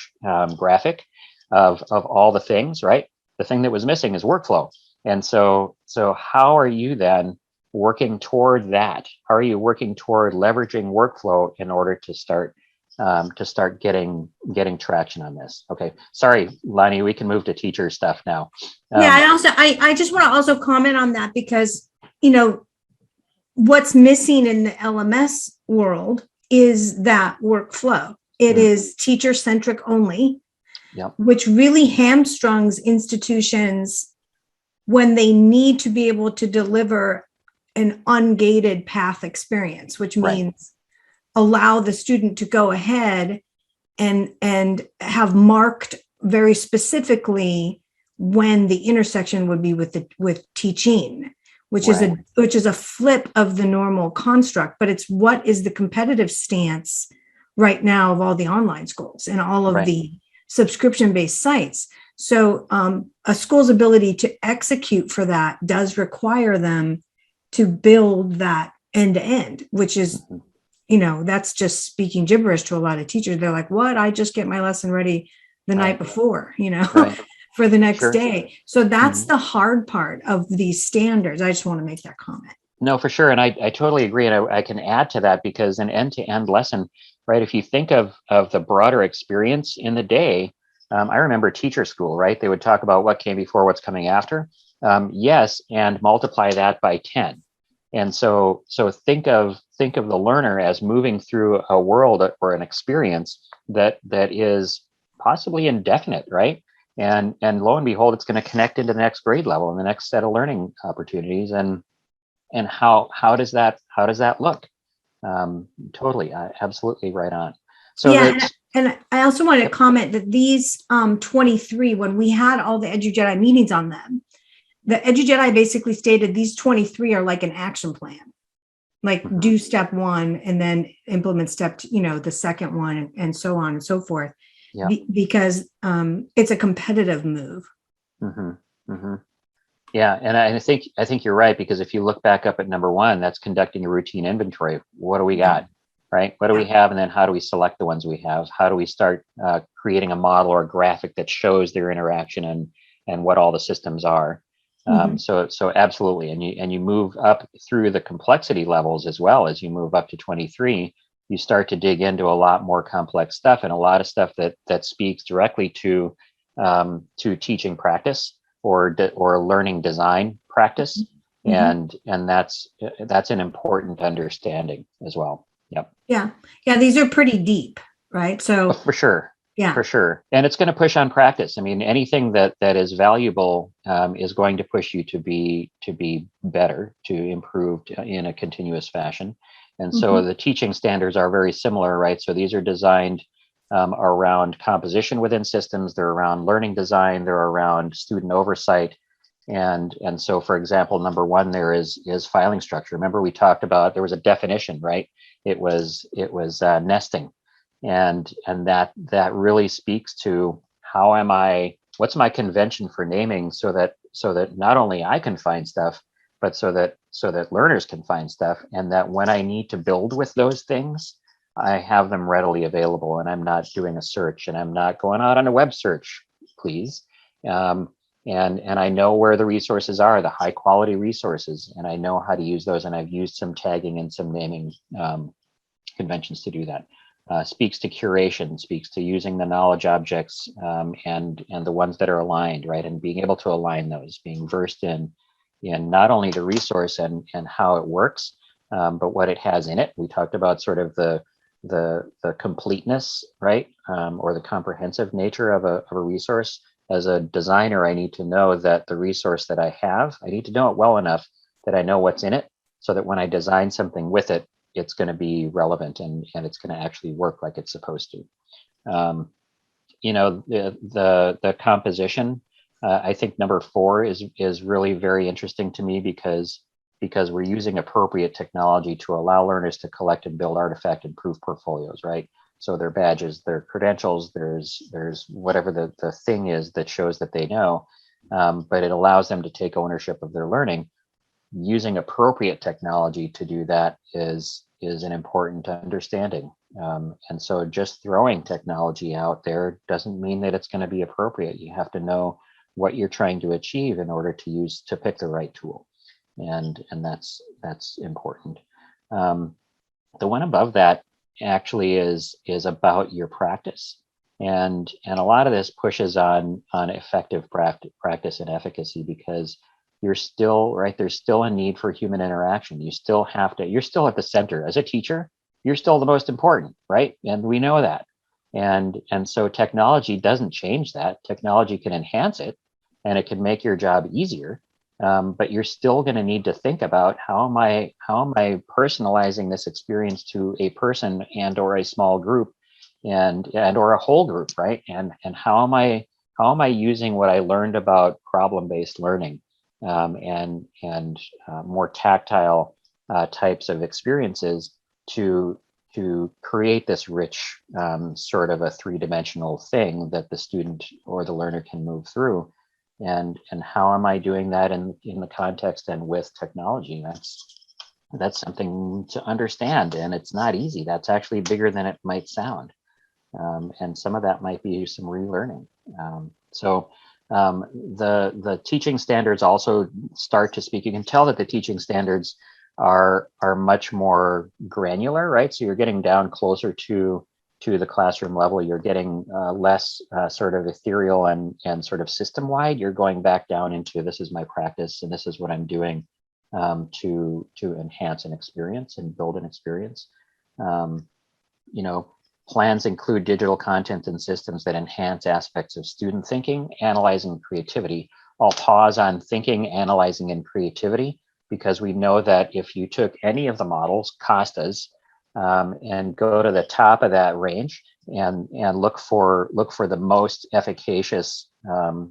graphic of all the things, right? The thing that was missing is workflow. And so how are you then working toward that? How are you working toward leveraging workflow in order to start getting traction on this? Okay, sorry, Lonnie, we can move to teacher stuff now. Yeah, I just want to also comment on that, because what's missing in the LMS world is that workflow. It is teacher-centric only, Yep. which really hamstrings institutions when they need to be able to deliver an ungated path experience, which means allow the student to go ahead and have marked very specifically when the intersection would be with teaching, which is a flip of the normal construct, but it's what is the competitive stance right now of all the online schools and all of the subscription-based sites. So a school's ability to execute for that does require them to build that end-to-end, which is, that's just speaking gibberish to a lot of teachers. They're like, what? I just get my lesson ready the night before, for the next day. So that's the hard part of these standards. I just want to make that comment. No, for sure. And I totally agree. And I can add to that, because an end-to-end lesson, right? If you think of the broader experience in the day, I remember teacher school, right? They would talk about what came before, what's coming after. Yes, and multiply that by 10. And so think of the learner as moving through a world or an experience that is possibly indefinite, right? And lo and behold, it's going to connect into the next grade level and the next set of learning opportunities. And how does that look? Totally, absolutely right on. So and I also wanted to comment that these 23, when we had all the EduJedi meetings on them, the EduJedi basically stated these 23 are like an action plan, like do step one and then implement step, the second one, and so on and so forth, because it's a competitive move. Yeah, and I think you're right, because if you look back up at number one, that's conducting a routine inventory. What do we got, right? What do we have, and then how do we select the ones we have? How do we start creating a model or a graphic that shows their interaction and what all the systems are? So absolutely, and you move up through the complexity levels as well. As you move up to 23, you start to dig into a lot more complex stuff, and a lot of stuff that speaks directly to teaching practice or learning design practice, and that's an important understanding as well. Yep. Yeah. These are pretty deep, right? So for sure. Yeah, for sure. And it's going to push on practice. I mean, anything that is valuable is going to push you to be better, to improve in a continuous fashion. And so the teaching standards are very similar, right? So these are designed around composition within systems. They're around learning design. They're around student oversight. And so, for example, number one there is filing structure. Remember, we talked about, there was a definition, right? It was nesting. And that really speaks to what's my convention for naming, so that not only I can find stuff, but so that learners can find stuff, and that when I need to build with those things, I have them readily available, and I'm not doing a search, and I'm not going out on a web search, please. And I know where the resources are, the high quality resources, and I know how to use those, and I've used some tagging and some naming conventions to do that. Speaks to curation, speaks to using the knowledge objects and the ones that are aligned, right? And being able to align those, being versed in not only the resource and how it works, but what it has in it. We talked about sort of the completeness, right? Or the comprehensive nature of a resource. As a designer, I need to know that the resource that I have, I need to know it well enough that I know what's in it, so that when I design something with it, it's going to be relevant and it's going to actually work like it's supposed to. The composition, I think number 4 is really very interesting to me, because we're using appropriate technology to allow learners to collect and build artifact and proof portfolios, right? So their badges, their credentials, there's whatever the thing is that shows that they know, but it allows them to take ownership of their learning. Using appropriate technology to do that is an important understanding. And so just throwing technology out there doesn't mean that it's going to be appropriate. You have to know what you're trying to achieve in order to pick the right tool. And that's important. The one above that actually is about your practice. And a lot of this pushes on effective practice and efficacy, because you're still, right, there's still a need for human interaction. You're still at the center. As a teacher, you're still the most important, right? And we know that. And so technology doesn't change that. Technology can enhance it, and it can make your job easier. But you're still going to need to think about how am I personalizing this experience to a person and or a small group and or a whole group, right? And how am I using what I learned about problem-based learning and more tactile types of experiences to create this rich sort of a three-dimensional thing that the student or the learner can move through. And how am I doing that in the context and with technology? That's something to understand, and it's not easy. That's actually bigger than it might sound. And some of that might be some relearning. The teaching standards also start to speak. You can tell that the teaching standards are much more granular, right? So you're getting down closer to the classroom level. You're getting less sort of ethereal and sort of system wide. You're going back down into this is my practice and this is what I'm doing to enhance an experience and build an experience. Plans include digital content and systems that enhance aspects of student thinking, analyzing, creativity. I'll pause on thinking, analyzing, and creativity, because we know that if you took any of the models, Costa's, and go to the top of that range and look for the most efficacious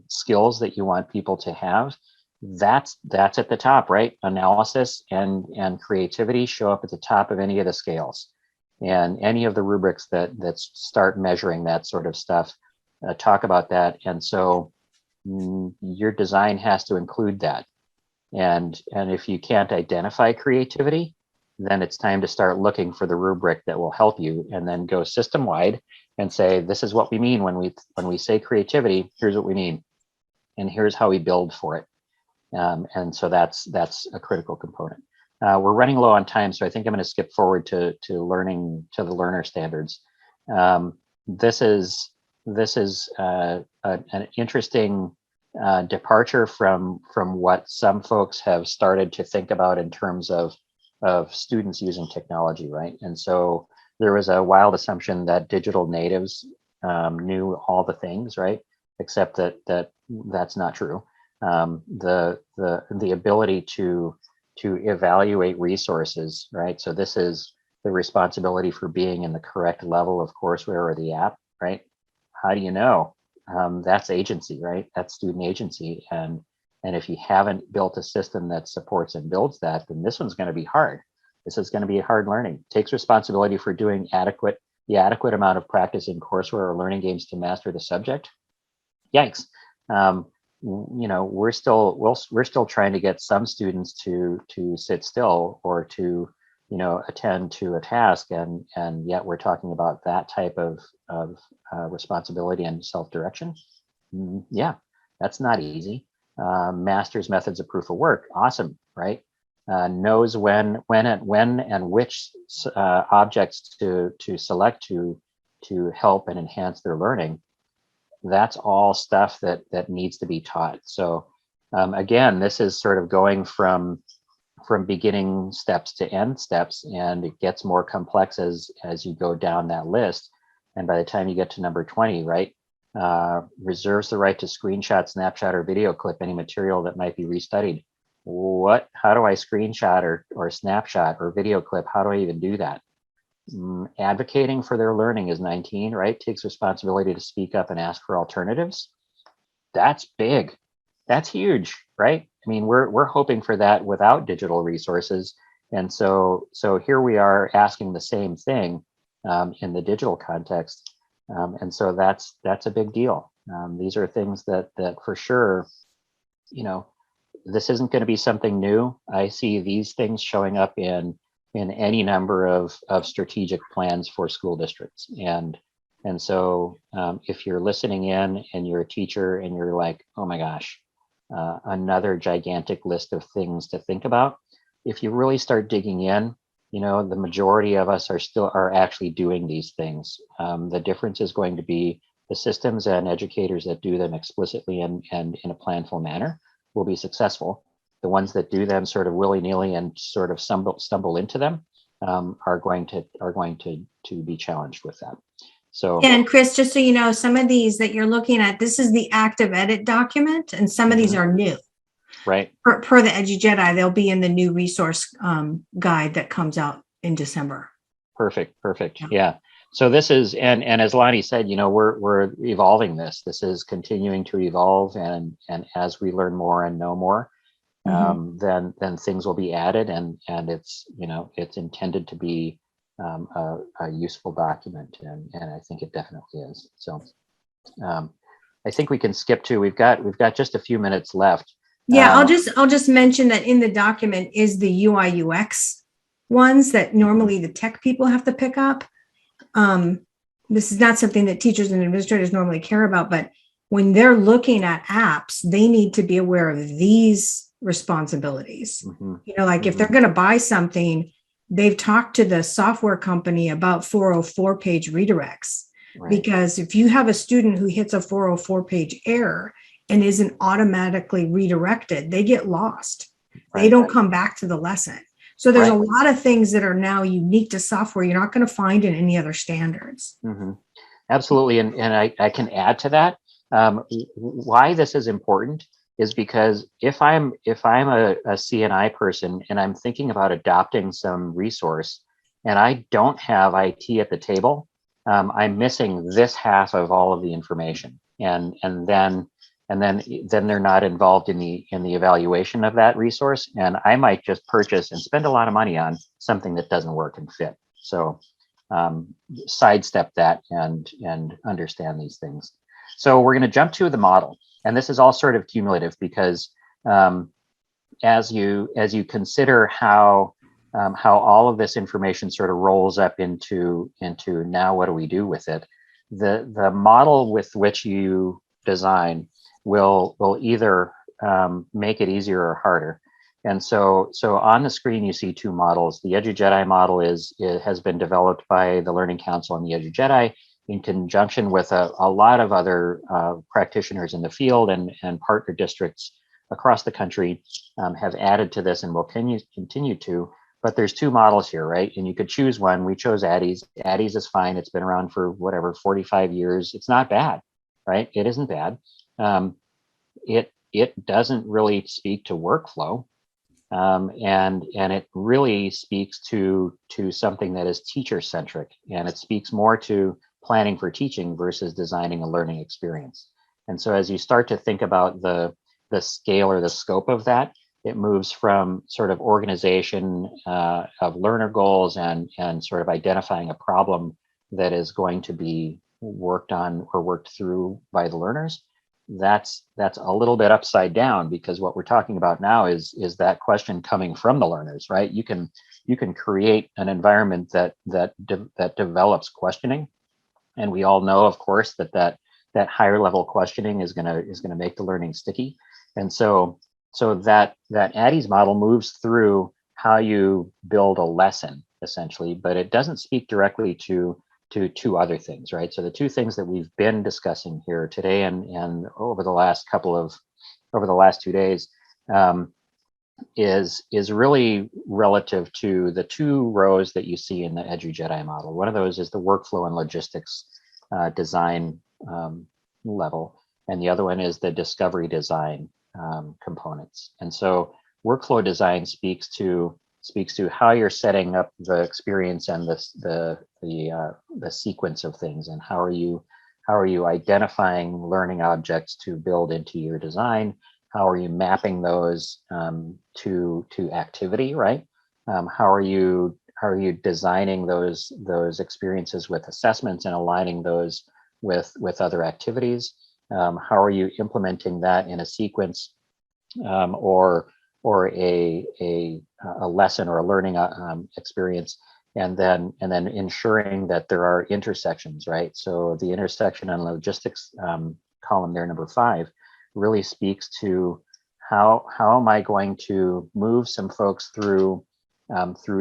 skills that you want people to have, that's at the top, right? Analysis and creativity show up at the top of any of the scales. And any of the rubrics that start measuring that sort of stuff talk about that. And so your design has to include that. And if you can't identify creativity, then it's time to start looking for the rubric that will help you, and then go system wide and say, this is what we mean when we say creativity. Here's what we mean, and here's how we build for it. And so that's a critical component. We're running low on time, so I think I'm going to skip forward to the learner standards. This is an interesting departure from what some folks have started to think about in terms of students using technology, right? And so there was a wild assumption that digital natives knew all the things, right? Except that's not true. The ability to evaluate resources, right? So this is the responsibility for being in the correct level of courseware or the app, right? How do you know? That's agency, right? That's student agency. And if you haven't built a system that supports and builds that, then this one's going to be hard. This is going to be hard learning. It takes responsibility for doing the adequate amount of practice in courseware or learning games to master the subject. Yikes. We're still trying to get some students to sit still or to attend to a task, and yet we're talking about that type of responsibility and self-direction. Yeah, that's not easy. Master's methods of proof of work, awesome, right? Knows when and which objects to select to help and enhance their learning. That's all stuff that needs to be taught. So again, this is sort of going from beginning steps to end steps, and it gets more complex as you go down that list. And by the time you get to number 20, right, reserves the right to screenshot, snapshot, or video clip any material that might be restudied. How do I screenshot or snapshot or video clip? How do I even do that? Advocating for their learning is 19, right? Takes responsibility to speak up and ask for alternatives. That's big. That's huge, right? I mean, we're hoping for that without digital resources. And so here we are asking the same thing in the digital context. And so that's a big deal. These are things that for sure, this isn't going to be something new. I see these things showing up in any number of strategic plans for school districts. And so if you're listening in and you're a teacher and you're like, oh my gosh, another gigantic list of things to think about, if you really start digging in, the majority of us are actually doing these things. The difference is going to be the systems and educators that do them explicitly and in a planful manner will be successful. The ones that do them sort of willy-nilly and sort of stumble into them are going to be challenged with that. So And Chris, just so you know, some of these that you're looking at, this is the active edit document, and some of these are new. right. Per the EduJedi, they'll be in the new resource guide that comes out in December. Perfect. Yeah. So this is, and as Lonnie said, we're evolving this. This is continuing to evolve, and as we learn more and know more, then things will be added, and it's it's intended to be a useful document, and I think it definitely is. So I think we can skip to, we've got just a few minutes left. Yeah, I'll just mention that in the document is the UIUX ones that normally the tech people have to pick up. This is not something that teachers and administrators normally care about, but when they're looking at apps, they need to be aware of these responsibilities. Like if they're going to buy something, they've talked to the software company about 404 page redirects. Right. Because if you have a student who hits a 404 page error and isn't automatically redirected, they get lost. Right. They don't come back to the lesson. So there's a lot of things that are now unique to software you're not going to find in any other standards. Absolutely. And I can add to that. Why this is important is because if I'm a CNI person and I'm thinking about adopting some resource and I don't have IT at the table, I'm missing this half of all of the information, and then they're not involved in the evaluation of that resource, and I might just purchase and spend a lot of money on something that doesn't work and fit. So sidestep that and understand these things. So we're going to jump to the model, and this is all sort of cumulative because as you consider how all of this information sort of rolls up into now what do we do with it, the model with which you design will either make it easier or harder. And so on the screen you see two models. The EduJedi model has been developed by the Learning Counsel and the EduJedi in conjunction with a lot of other practitioners in the field, and partner districts across the country have added to this and will continue to. But there's two models here, right? And you could choose one. We chose Addie's. Addie's is fine. It's been around for 45 years. It's not bad, right? It isn't bad. It doesn't really speak to workflow, and it really speaks to something that is teacher centric, and it speaks more to planning for teaching versus designing a learning experience. And so as you start to think about the scale or the scope of that, it moves from sort of organization of learner goals and sort of identifying a problem that is going to be worked on or worked through by the learners. That's a little bit upside down, because what we're talking about now is that question coming from the learners, right? You can create an environment that develops questioning, and we all know, of course, that higher level questioning is gonna make the learning sticky. And so that Addie's model moves through how you build a lesson essentially, but it doesn't speak directly to two other things, right? So the two things that we've been discussing here today and over the last 2 days is really relative to the two rows that you see in the EduJedi model. One of those is the workflow and logistics design level, and the other one is the discovery design components. And so workflow design speaks to how you're setting up the experience and the sequence of things, and how are you identifying learning objects to build into your design. How are you mapping those to activity, right? How are you designing those experiences with assessments and aligning those with other activities? How are you implementing that in a sequence or a lesson or a learning experience, and then ensuring that there are intersections, right? So the intersection and logistics column there, number 5, really speaks to how am I going to move some folks through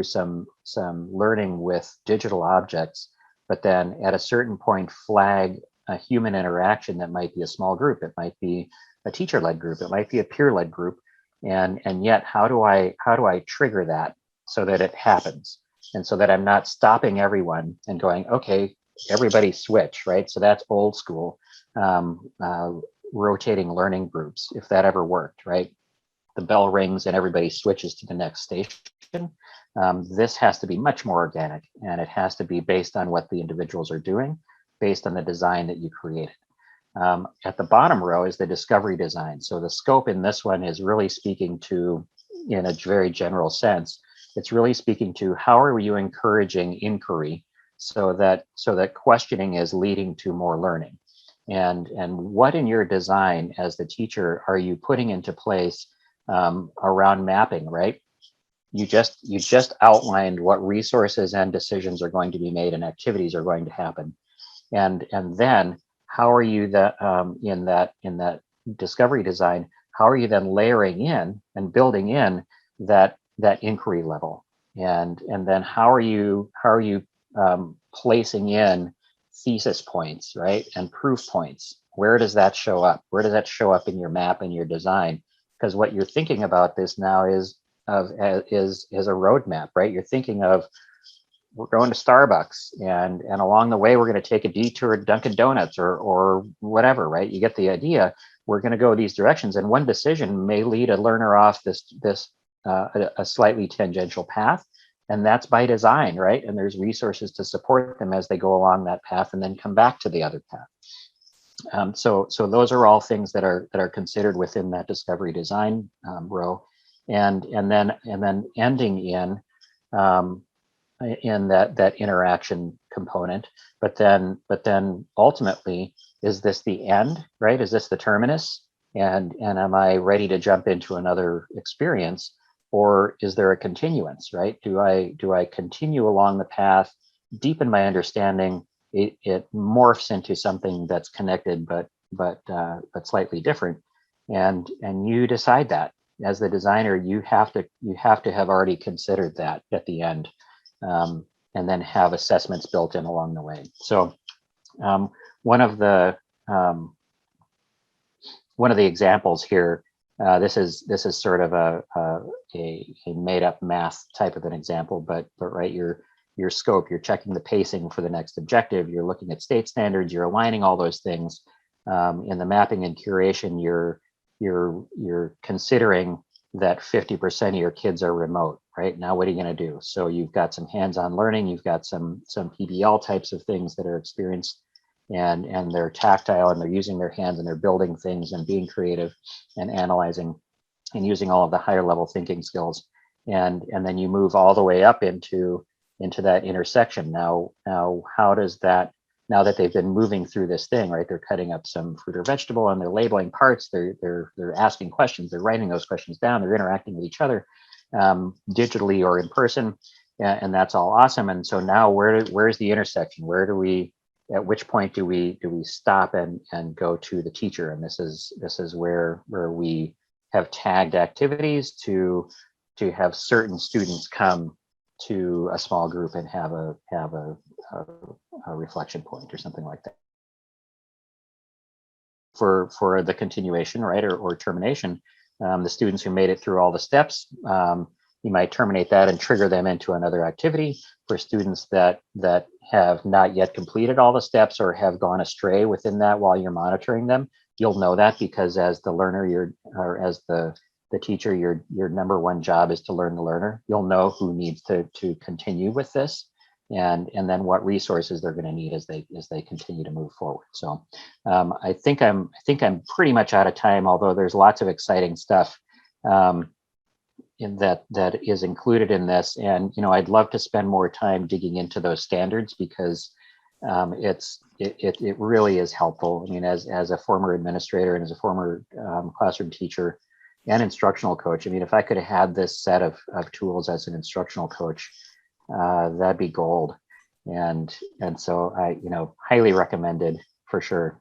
some learning with digital objects, but then at a certain point flag a human interaction that might be a small group, it might be a teacher-led group, it might be a peer-led group, and yet how do I trigger that so that it happens, and so that I'm not stopping everyone and going, okay, everybody switch, right? So that's old school, rotating learning groups, if that ever worked, right? The bell rings and everybody switches to the next station. This has to be much more organic, and it has to be based on what the individuals are doing, based on the design that you created. At the bottom row is the discovery design. So the scope in this one is really speaking to, in a very general sense, it's really speaking to how are you encouraging inquiry so that questioning is leading to more learning. And what in your design as the teacher are you putting into place around mapping, right? You just outlined what resources and decisions are going to be made and activities are going to happen. And then how are you in that discovery design, how are you then layering in and building in that inquiry level? And then how are you placing in thesis points, right? And proof points? Where does that show up? Where does that show up in your map and your design? Because what you're thinking about this now is a roadmap, right? You're thinking of, we're going to Starbucks, and along the way we're going to take a detour to Dunkin' Donuts or whatever, right? You get the idea. We're going to go these directions, and one decision may lead a learner off a slightly tangential path, and that's by design, right? And there's resources to support them as they go along that path and then come back to the other path. So those are all things that are considered within that discovery design row, and then ending in that interaction component. But then ultimately, is this the end, right? Is this the terminus? And am I ready to jump into another experience, or is there a continuance, right? Do I continue along the path, deepen my understanding? It morphs into something that's connected, but slightly different, and you decide that as the designer. You have to have already considered that at the end. And then have assessments built in along the way. So one of the examples here, this is sort of a made up math type of an example, but right, your scope, you're checking the pacing for the next objective, you're looking at state standards, you're aligning all those things. In the mapping and curation, you're considering that 50% of your kids are remote, right? Now, what are you going to do? So you've got some hands-on learning, you've got some PBL types of things that are experienced, and they're tactile, and they're using their hands, and they're building things and being creative and analyzing and using all of the higher level thinking skills. And then you move all the way up into that intersection. Now how does that, now that they've been moving through this thing, right? They're cutting up some fruit or vegetable and they're labeling parts. They're asking questions. They're writing those questions down. They're interacting with each other, digitally or in person, and that's all awesome. And so now, where's the intersection? Where do we? At which point do we stop and go to the teacher? And this is where we have tagged activities to have certain students come to a small group and have a reflection point or something like that for the continuation, right, or termination. The students who made it through all the steps, you might terminate that and trigger them into another activity. For students that have not yet completed all the steps or have gone astray within that while you're monitoring them, you'll know that, because as the learner, as the teacher, your number one job is to learn the learner. You'll know who needs to continue with this, and then what resources they're going to need as they continue to move forward. So I think I'm pretty much out of time, although there's lots of exciting stuff that is included in this. And I'd love to spend more time digging into those standards, because it really is helpful. I mean, as a former administrator and as a former classroom teacher and instructional coach, I mean, if I could have had this set of tools as an instructional coach, that'd be gold. And so I highly recommended for sure.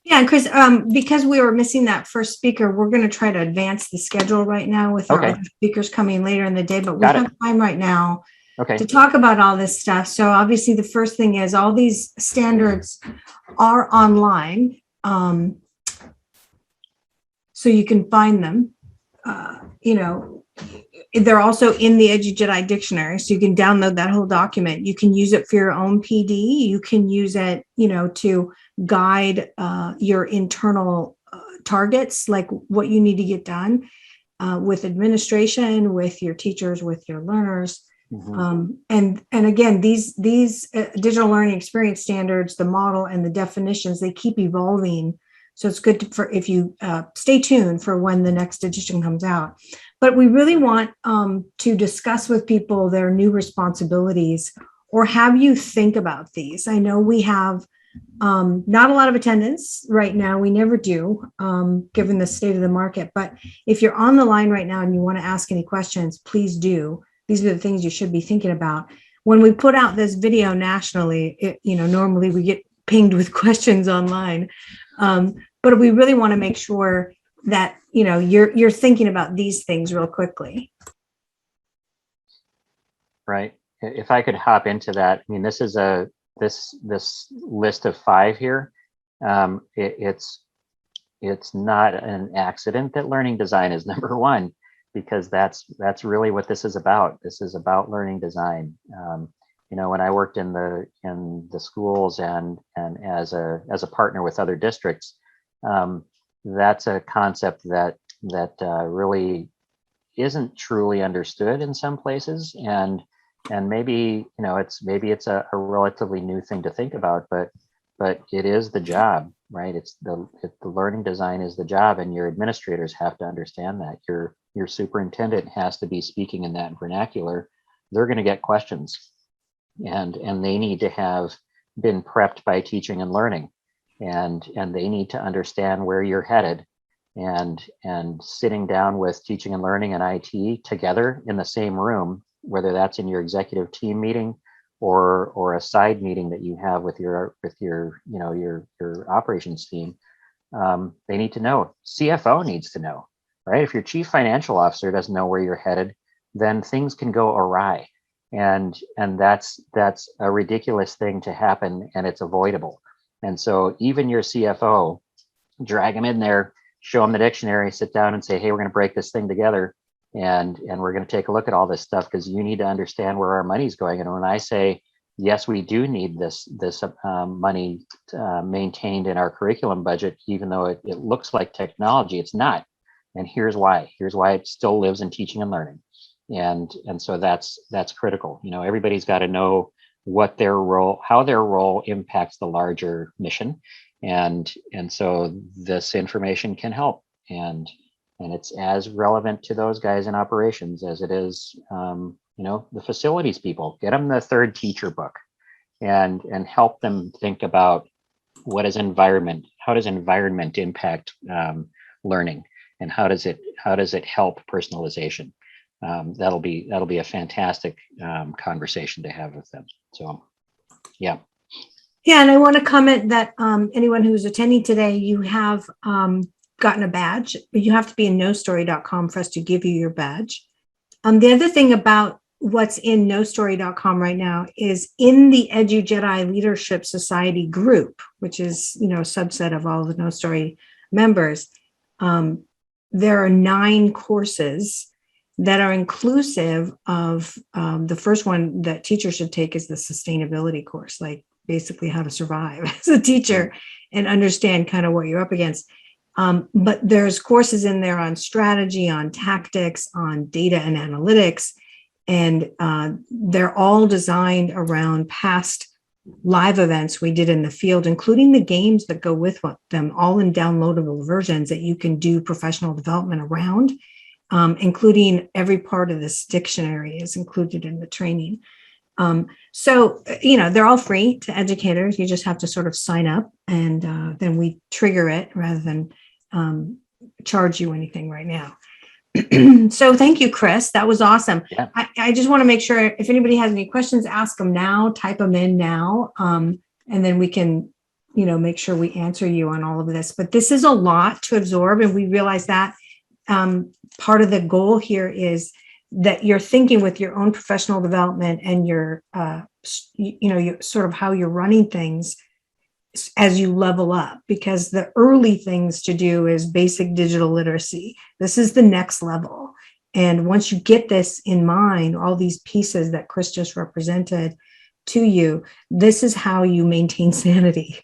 Yeah, and Chris, because we were missing that first speaker, we're going to try to advance the schedule right now with our other speakers coming later in the day, but we have time right now to talk about all this stuff. So obviously the first thing is all these standards are online. So you can find them, they're also in the EduJedi dictionary, so you can download that whole document. You can use it for your own PD. You can use it, to guide your internal targets, like what you need to get done with administration, with your teachers, with your learners. Mhm. And again, these digital learning experience standards, the model and the definitions, they keep evolving. So it's good for if you stay tuned for when the next edition comes out. But we really want to discuss with people their new responsibilities, or have you think about these. I know we have not a lot of attendance right now. We never do, given the state of the market. But if you're on the line right now and you want to ask any questions, please do. These are the things you should be thinking about. When we put out this video nationally, normally we get pinged with questions online. But we really want to make sure that, you're thinking about these things real quickly. Right. If I could hop into that, I mean, this is this list of 5 here. It's not an accident that learning design is number 1, because that's really what this is about. This is about learning design. When I worked in the schools and as a partner with other districts, that's a concept that really isn't truly understood in some places, and maybe it's a relatively new thing to think about, but it is the job, right? It's the learning design is the job, and your administrators have to understand that. Your superintendent has to be speaking in that vernacular. They're going to get questions, and they need to have been prepped by teaching and learning, and they need to understand where you're headed, and sitting down with teaching and learning and IT together in the same room, whether that's in your executive team meeting or a side meeting that you have with your operations team. They need to know. CFO needs to know, right? If your chief financial officer doesn't know where you're headed, then things can go awry, and that's a ridiculous thing to happen, and it's avoidable. And so even your CFO, drag him in there, show him the dictionary, sit down and say, hey, we're going to break this thing together, and we're going to take a look at all this stuff, because you need to understand where our money's going. And when I say, yes, we do need this money maintained in our curriculum budget, even though it looks like technology, it's not. And here's why. Here's why it still lives in teaching and learning. And so that's critical. Everybody's got to know what their role, how their role impacts the larger mission. And so this information can help. And it's as relevant to those guys in operations as it is, the facilities people. Get them the 3rd teacher book, and help them think about what is environment. How does environment impact learning, and how does it help personalization? That'll be a fantastic conversation to have with them. So, yeah. Yeah, and I want to comment that anyone who's attending today, you have gotten a badge, but you have to be in nostory.com for us to give you your badge. The other thing about what's in nostory.com right now is in the EduJedi Leadership Society group, which is, a subset of all the No Story members. There are 9 courses that are inclusive of the first one that teachers should take is the sustainability course, like basically how to survive as a teacher and understand kind of what you're up against. But there's courses in there on strategy, on tactics, on data and analytics, and they're all designed around past live events we did in the field, including the games that go with them, all in downloadable versions that you can do professional development around, including every part of this dictionary is included in the training. So, they're all free to educators. You just have to sort of sign up, and then we trigger it rather than charge you anything right now. So thank you, Chris. That was awesome. Yeah. I just want to make sure if anybody has any questions, ask them now, type them in now. And then we can, make sure we answer you on all of this. But this is a lot to absorb. And we realize that part of the goal here is that you're thinking with your own professional development and your, your sort of how you're running things as you level up, because the early things to do is basic digital literacy. This is the next level. And once you get this in mind, all these pieces that Chris just represented to you, this is how you maintain sanity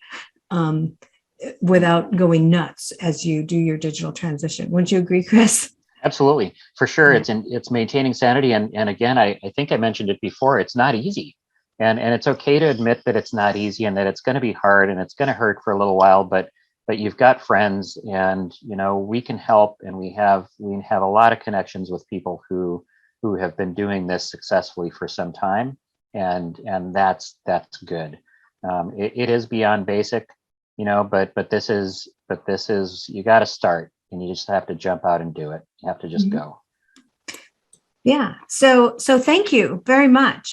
without going nuts as you do your digital transition. Wouldn't you agree, Chris? Absolutely, for sure. Yeah. It's maintaining sanity, and again, I think I mentioned it before. It's not easy, and it's okay to admit that it's not easy and that it's going to be hard and it's going to hurt for a little while. But you've got friends, and we can help, and we have a lot of connections with people who have been doing this successfully for some time, and that's good. It is beyond basic, but this is you got to start. And you just have to jump out and do it. You have to just go. Yeah. So thank you very much.